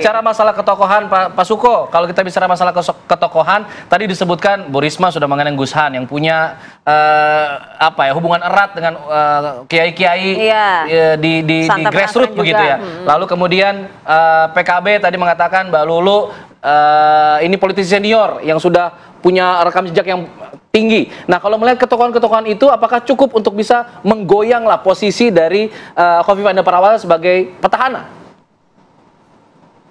Bicara masalah ketokohan Pak Suko, kalau kita bicara masalah ketokohan, tadi disebutkan Bu Risma sudah mengenang Gus Han yang punya hubungan erat dengan kiai-kiai di grassroots begitu ya. Lalu kemudian PKB tadi mengatakan Mbak Lulu ini politisi senior yang sudah punya rekam jejak yang tinggi. Nah, kalau melihat ketokohan-ketokohan itu, apakah cukup untuk bisa menggoyanglah posisi dari Khofifah Indar Parawansa sebagai petahana?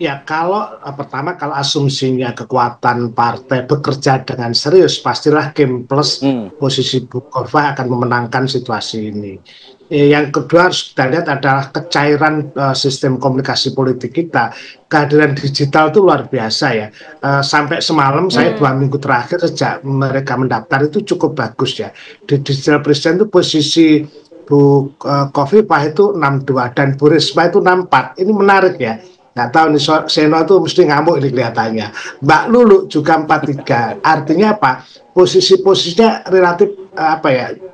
Ya, kalau pertama kalau asumsinya kekuatan partai bekerja dengan serius, pastilah Kim plus posisi Bu Khofifah akan memenangkan situasi ini. Yang kedua harus kita lihat adalah kecairan sistem komunikasi politik kita. Kehadiran digital itu luar biasa ya. Sampai semalam saya 2 minggu terakhir sejak mereka mendaftar itu cukup bagus ya. Di digital presiden itu posisi Bu Khofifah itu 62 dan Bu Risma itu 64. Ini menarik ya. Nggak tahu nih, Seno itu mesti ngamuk ini kelihatannya. Mbak Lulu juga 43. Artinya apa? Posisi-posisinya relatif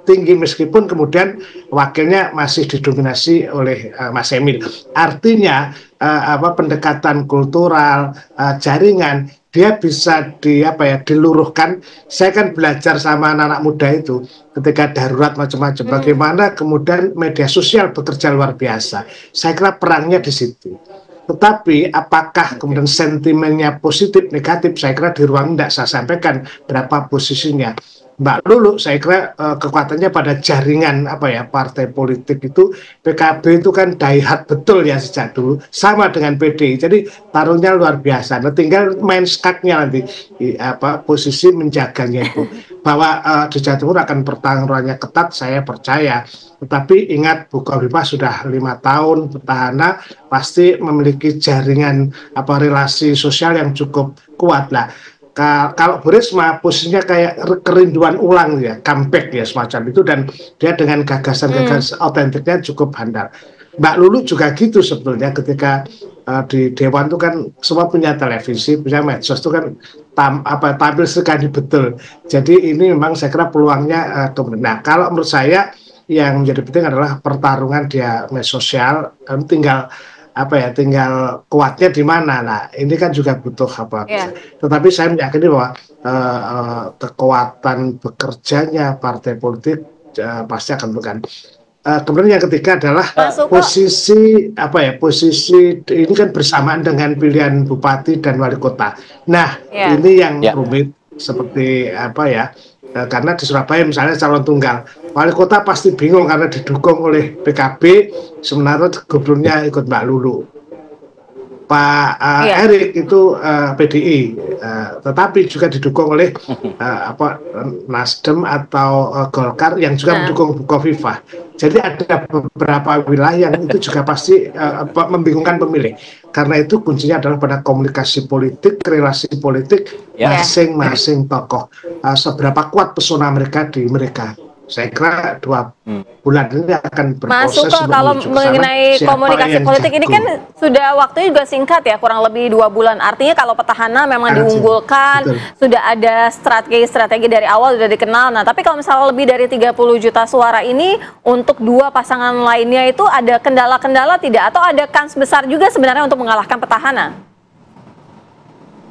tinggi meskipun kemudian wakilnya masih didominasi oleh Mas Emil. Artinya pendekatan kultural, jaringan dia bisa diluruhkan. Saya kan belajar sama anak-anak muda itu ketika darurat macam-macam. Bagaimana kemudian media sosial bekerja luar biasa. Saya kira perangnya di situ. Tetapi apakah kemudian sentimennya positif, negatif, saya kira di ruang tidak saya sampaikan berapa posisinya. Mbak Lulu, saya kira kekuatannya pada jaringan partai politik itu. PKB itu kan die-hard betul ya sejak dulu, sama dengan PDI, jadi taruhnya luar biasa. Nah, tinggal main skaknya nanti, posisi menjaganya itu. Bahwa di Jawa Timur akan pertarungannya ketat, saya percaya. Tetapi ingat, Bu Khofifah sudah 5 tahun petahana, pasti memiliki jaringan relasi sosial yang cukup kuat lah. Kalau Bu Risma posisinya kayak kerinduan ulang ya, comeback ya semacam itu, dan dia dengan gagasan-gagasan otentiknya cukup handal. Mbak Lulu juga gitu sebetulnya, ketika di Dewan itu kan semua punya televisi, punya medsos itu kan tampil sekali betul. Jadi ini memang saya kira peluangnya nah, kalau menurut saya yang menjadi penting adalah pertarungan dia media sosial, tinggal kuatnya di mana. Nah, ini kan juga butuh Tetapi saya meyakini bahwa kekuatan bekerjanya partai politik pasti akan menentukan. Kemudian yang ketiga adalah posisi ini kan bersamaan dengan pilihan bupati dan wali kota. Nah, ini yang rumit seperti karena di Surabaya misalnya calon tunggal, wali kota pasti bingung karena didukung oleh PKB, sementara gubernurnya ikut Mbak Lulu. Pak Erik itu PDI, tetapi juga didukung oleh Nasdem atau Golkar yang juga mendukung Bu Khofifah. Jadi ada beberapa wilayah yang itu juga pasti membingungkan pemilih. Karena itu kuncinya adalah pada komunikasi politik, relasi politik masing-masing tokoh. Seberapa kuat pesona mereka di mereka. Saya kira 2 bulan ini akan berproses. Mas Suko, kalau mengenai komunikasi politik ini kan sudah waktunya juga singkat ya, kurang lebih 2 bulan. Artinya kalau petahana memang diunggulkan, sudah ada strategi dari awal sudah dikenal. Nah, tapi kalau misalnya lebih dari 30 juta suara ini untuk 2 pasangan lainnya itu ada kendala-kendala tidak? Atau ada kans besar juga sebenarnya untuk mengalahkan petahana?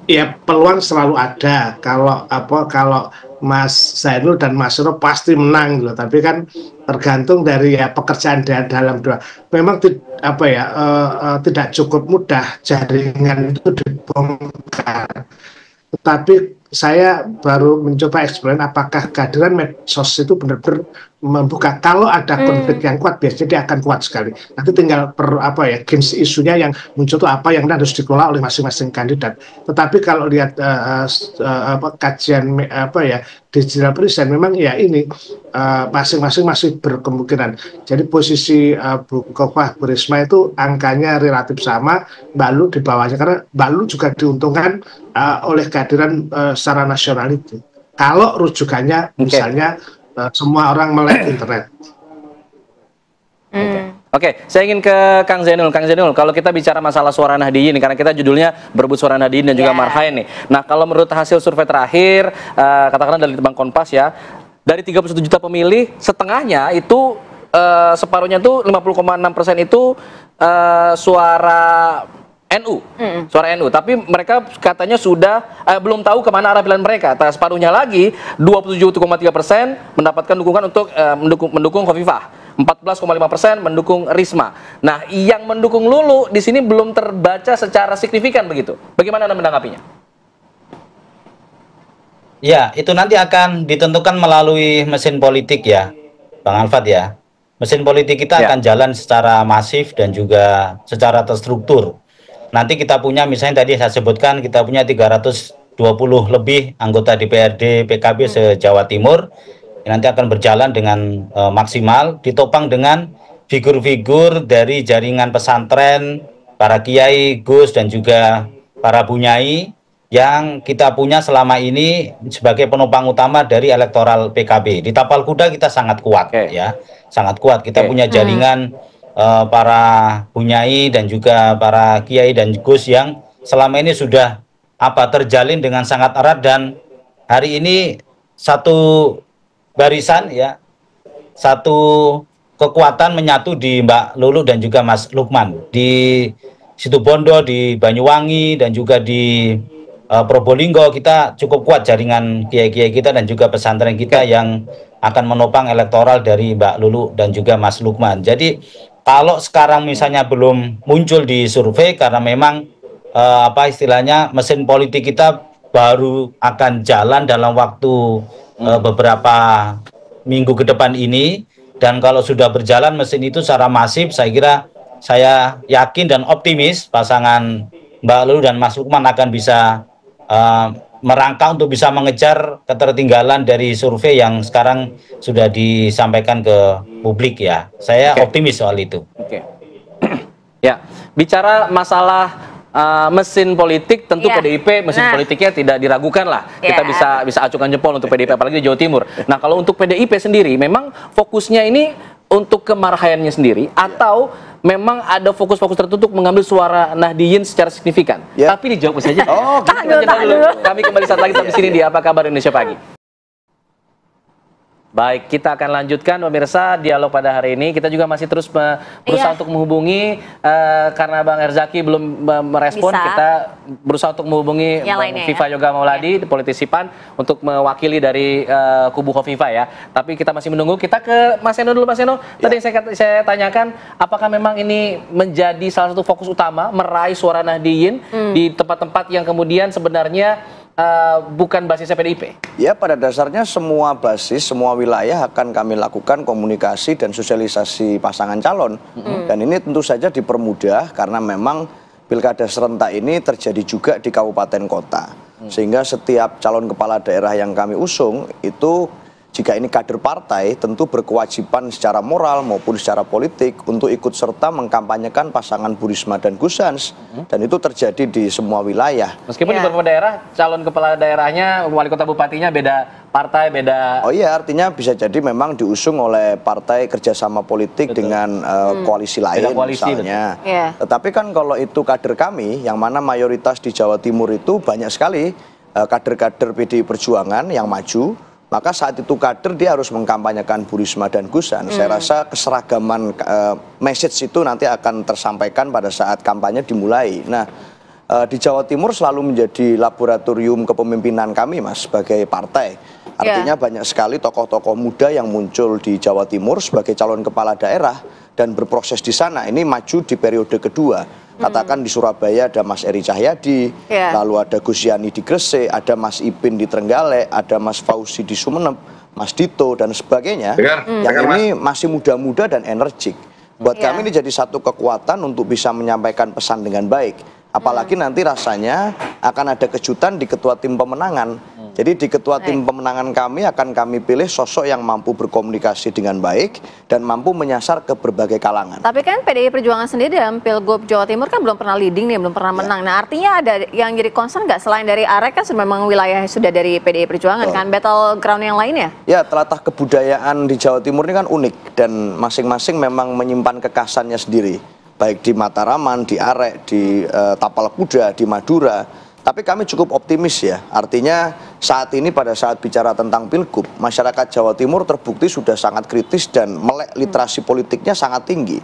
Ya, peluang selalu ada. Kalau Mas Zainul dan Mas Suro pasti menang gitu. Tapi kan tergantung dari pekerjaan dalam dua. Memang tidak cukup mudah jaringan itu dibongkar. Tetapi saya baru mencoba eksplor apakah kehadiran medsos itu benar-benar membuka. Kalau ada konflik yang kuat, biasanya dia akan kuat sekali. Nanti tinggal games isunya yang muncul itu apa yang harus dikelola oleh masing-masing kandidat. Tetapi kalau lihat kajian digital presiden, memang ini masing-masing masih berkemungkinan. Jadi posisi Bu Khofifah, Bu Risma itu angkanya relatif sama, Mbak Lulu di bawahnya, karena Mbak Lulu juga diuntungkan oleh kehadiran secara nasional itu. Kalau rujukannya misalnya semua orang melek internet. Oke, saya ingin ke Kang Zainul. Kang Zainul, kalau kita bicara masalah suara Nahdliyin, karena kita judulnya berebut suara Nahdliyin dan juga Marhaen nih. Nah, kalau menurut hasil survei terakhir, katakanlah dari Litbang Kompas ya, dari 31 juta pemilih, setengahnya itu separuhnya tuh 50,6% itu suara NU, suara NU. Tapi mereka katanya sudah belum tahu kemana arah pilihan mereka. Separuhnya lagi, 27,3% mendapatkan dukungan untuk mendukung Khofifah. 14,5% mendukung Risma. Nah, yang mendukung Lulu di sini belum terbaca secara signifikan begitu. Bagaimana Anda menanggapinya? Ya, itu nanti akan ditentukan melalui mesin politik ya, Bang Alfat ya. Mesin politik kita akan jalan secara masif dan juga secara terstruktur. Nanti kita punya, misalnya tadi saya sebutkan, kita punya 320 lebih anggota DPRD PKB se-Jawa Timur. Nanti akan berjalan dengan maksimal, ditopang dengan figur-figur dari jaringan pesantren, para kiai, gus, dan juga para bunyai yang kita punya selama ini sebagai penopang utama dari elektoral PKB. Di Tapal Kuda kita sangat kuat, ya, sangat kuat. Kita punya jaringan para bunyai dan juga para kiai dan gus yang selama ini sudah terjalin dengan sangat erat, dan hari ini satu barisan ya, satu kekuatan menyatu di Mbak Lulu dan juga Mas Lukman di Situbondo, di Banyuwangi, dan juga di Probolinggo. Kita cukup kuat jaringan kiai-kiai kita dan juga pesantren kita yang akan menopang elektoral dari Mbak Lulu dan juga Mas Lukman. Jadi kalau sekarang misalnya belum muncul di survei karena memang istilahnya mesin politik kita baru akan jalan dalam waktu beberapa minggu ke depan ini, dan kalau sudah berjalan mesin itu secara masif, saya yakin dan optimis pasangan Mbak Lulu dan Mas Lukman akan bisa merangkak untuk bisa mengejar ketertinggalan dari survei yang sekarang sudah disampaikan ke publik ya. Saya optimis soal itu. Ya, bicara masalah mesin politik, tentu PDIP mesin politiknya tidak diragukan lah. Kita bisa acungkan jempol untuk PDIP, apalagi di Jawa Timur. Nah, kalau untuk PDIP sendiri, memang fokusnya ini untuk kemarahannya sendiri, atau memang ada fokus-fokus tertutup mengambil suara Nahdliyin secara signifikan? Tapi dijawab saja. Kami kembali saat lagi di sini di Apa Kabar Indonesia Pagi. Baik, kita akan lanjutkan pemirsa dialog pada hari ini. Kita juga masih terus berusaha untuk menghubungi karena Bang Herzaki belum merespon. Kita berusaha untuk menghubungi Bang Viva Yoga Mauladi, politisi PAN, untuk mewakili dari kubu Khofifah ya. Tapi kita masih menunggu. Kita ke Mas Eno dulu, Mas Eno. Tadi saya tanyakan, apakah memang ini menjadi salah satu fokus utama meraih suara Nahdliyin di tempat-tempat yang kemudian sebenarnya bukan basisnya PDIP? Ya, pada dasarnya semua basis, semua wilayah akan kami lakukan komunikasi dan sosialisasi pasangan calon. Dan ini tentu saja dipermudah karena memang pilkada serentak ini terjadi juga di kabupaten kota. Sehingga setiap calon kepala daerah yang kami usung itu, jika ini kader partai, tentu berkewajiban secara moral maupun secara politik untuk ikut serta mengkampanyekan pasangan Bu Risma dan Gus Hans. Dan itu terjadi di semua wilayah. Meskipun di beberapa daerah, calon kepala daerahnya, wali kota bupatinya beda partai, beda... Oh iya, artinya bisa jadi memang diusung oleh partai kerjasama politik dengan koalisi lain misalnya. Tetapi kan kalau itu kader kami, yang mana mayoritas di Jawa Timur itu banyak sekali kader-kader PDI Perjuangan yang maju, maka saat itu kader dia harus mengkampanyekan Bu Risma dan Gus Hans. Saya rasa keseragaman message itu nanti akan tersampaikan pada saat kampanye dimulai. Nah, di Jawa Timur selalu menjadi laboratorium kepemimpinan kami, Mas, sebagai partai. Artinya banyak sekali tokoh-tokoh muda yang muncul di Jawa Timur sebagai calon kepala daerah dan berproses di sana. Ini maju di periode kedua. Katakan di Surabaya ada Mas Eri Cahyadi, lalu ada Gus Yani di Gresik, ada Mas Ipin di Trenggalek, ada Mas Fauzi di Sumeneb, Mas Dito dan sebagainya. Yang ini masih muda-muda dan energik. Buat kami ini jadi satu kekuatan untuk bisa menyampaikan pesan dengan baik. Apalagi nanti rasanya akan ada kejutan di ketua tim pemenangan. Jadi di ketua tim pemenangan kami akan kami pilih sosok yang mampu berkomunikasi dengan baik dan mampu menyasar ke berbagai kalangan. Tapi kan PDI Perjuangan sendiri dalam Pilgub Jawa Timur kan belum pernah leading nih, belum pernah menang. Nah, artinya ada yang jadi concern nggak selain dari AREK kan memang wilayah sudah dari PDI Perjuangan kan, battleground yang lainnya? Ya, telatah kebudayaan di Jawa Timur ini kan unik dan masing-masing memang menyimpan kekhasannya sendiri. Baik di Mataraman, di Arek, di Tapal Kuda, di Madura. Tapi kami cukup optimis ya, artinya saat ini pada saat bicara tentang Pilgub, masyarakat Jawa Timur terbukti sudah sangat kritis dan melek literasi politiknya sangat tinggi.